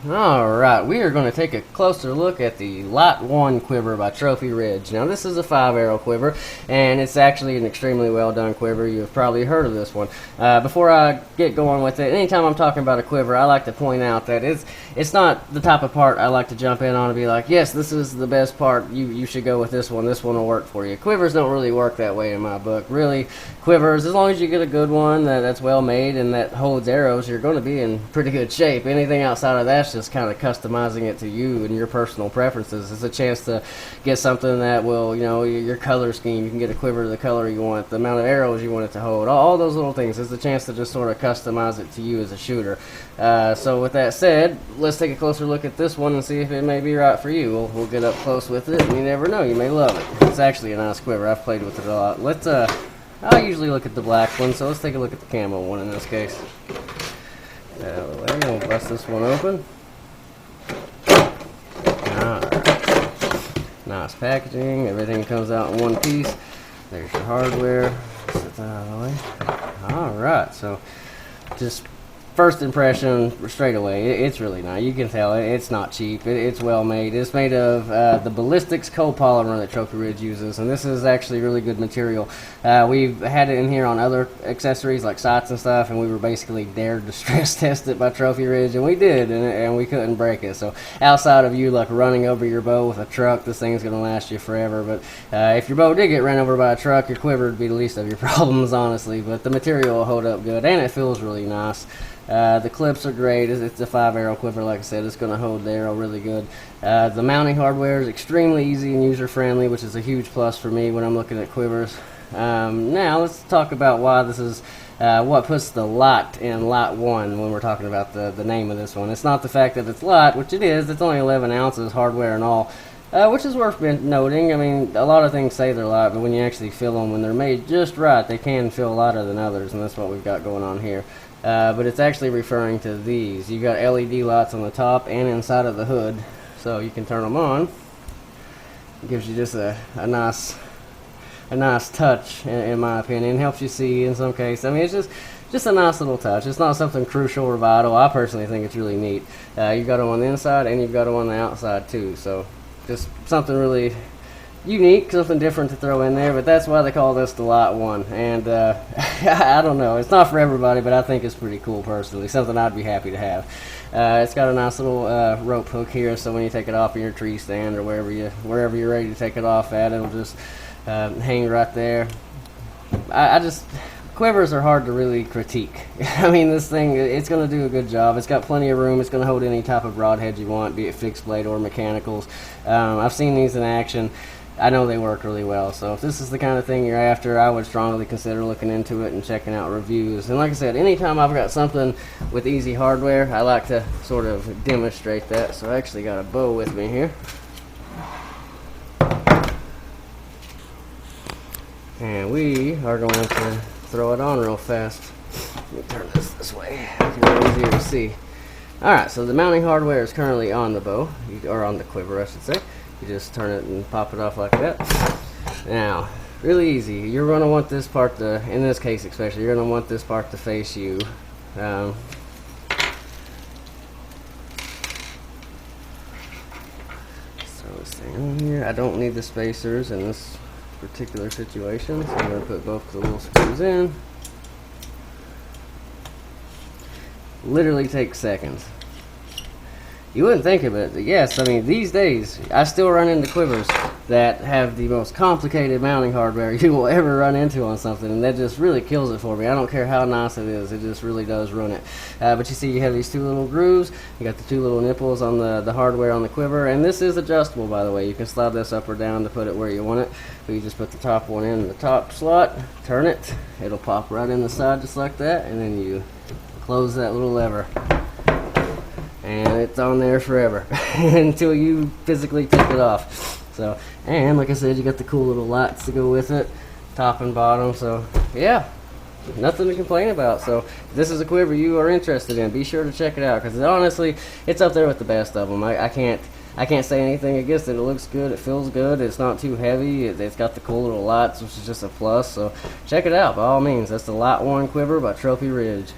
Alright, we are going to take a closer look at the Lite-1 Quiver by Trophy Ridge. Now this is a 5-arrow quiver, and it's actually an extremely well done quiver. You've probably heard of this one. Before I get going with it, anytime I'm talking about a quiver, I like to point out that it's not the type of part I like to jump in on and be like, yes, this is the best part, you should go with this one will work for you. Quivers don't really work that way in my book. Really, quivers, as long as you get a good one that's well made and that holds arrows, you're going to be in pretty good shape. Anything outside of that's just kind of customizing it to you and your personal preferences. It's a chance to get something that will, your color scheme. You can get a quiver to the color you want, the amount of arrows you want it to hold, all those little things. It's a chance to just sort of customize it to you as a shooter. So with that said, let's take a closer look at this one and see if it may be right for you. We'll get up close with it, and you never know, you may love it. It's actually a nice quiver. I've played with it a lot. I usually look at the black one, so let's take a look at the camo one in this case. Out of the way, we'll bust this one open. Nice packaging, everything comes out in one piece. There's your hardware. Set that out of the way. Alright, so just first impression straight away, it's really nice. You can tell it's not cheap. It's well made. It's made of the ballistics copolymer that Trophy Ridge uses, and this is actually really good material. We've had it in here on other accessories like sights and stuff, and we were basically dared to stress test it by Trophy Ridge, and we did, and we couldn't break it. So outside of you like running over your bow with a truck, this thing's going to last you forever. But if your bow did get ran over by a truck, your quiver would be the least of your problems, honestly. But the material will hold up good, and it feels really nice. The clips are great. It's a 5-arrow quiver, like I said. It's going to hold the arrow really good. The mounting hardware is extremely easy and user-friendly, which is a huge plus for me when I'm looking at quivers. Now, let's talk about why this is what puts the light in Lite-1 when we're talking about the name of this one. It's not the fact that it's light, which it is. It's only 11 ounces, hardware and all. Which is worth noting. I mean, a lot of things say they're light, but when you actually feel them, when they're made just right, they can feel lighter than others, and that's what we've got going on here. But it's actually referring to these. You got LED lights on the top and inside of the hood, so you can turn them on. It gives you just a nice touch, in my opinion. Helps you see in some cases. I mean, it's just a nice little touch. It's not something crucial or vital. I personally think it's really neat. You've got them on the inside and you've got them on the outside too. So just something really unique, something different to throw in there. But that's why they call this the Lite-1. And I don't know. It's not for everybody, but I think it's pretty cool personally. Something I'd be happy to have. It's got a nice little rope hook here, so when you take it off in your tree stand or wherever you're ready to take it off at, it'll just hang right there. Quivers are hard to really critique. I mean, this thing, it's going to do a good job. It's got plenty of room. It's going to hold any type of broadhead you want, be it fixed blade or mechanicals. I've seen these in action. I know they work really well. So if this is the kind of thing you're after, I would strongly consider looking into it and checking out reviews. And like I said, anytime I've got something with easy hardware, I like to sort of demonstrate that. So I actually got a bow with me here. And we are going to throw it on real fast. Let me turn this way. It's a little easier to see. Alright, so the mounting hardware is currently on the bow, or on the quiver, I should say. You just turn it and pop it off like that. Now, really easy. You're going to want this part to, in this case especially, you're going to want this part to face you. So this thing on here. I don't need the spacers in this particular situation, so I'm going to put both the little screws in. Literally takes seconds. You wouldn't think of it, but yes, I mean, these days I still run into quivers that have the most complicated mounting hardware you will ever run into on something, and that just really kills it for me. I don't care how nice it is, it just really does ruin it. But you see, you have these two little grooves, you got the two little nipples on the hardware on the quiver, and this is adjustable, by the way. You can slide this up or down to put it where you want it. But you just put the top one in the top slot, turn it, it'll pop right in the side just like that, and then you close that little lever. And it's on there forever until you physically take it off. So, and like I said, you got the cool little lights to go with it, top and bottom. So yeah, nothing to complain about. So if this is a quiver you are interested in, be sure to check it out, because honestly, it's up there with the best of them. I can't say anything against it. It looks good, it feels good, it's not too heavy, it's got the cool little lights, which is just a plus. So check it out by all means. That's the Lite-1 Quiver by Trophy Ridge.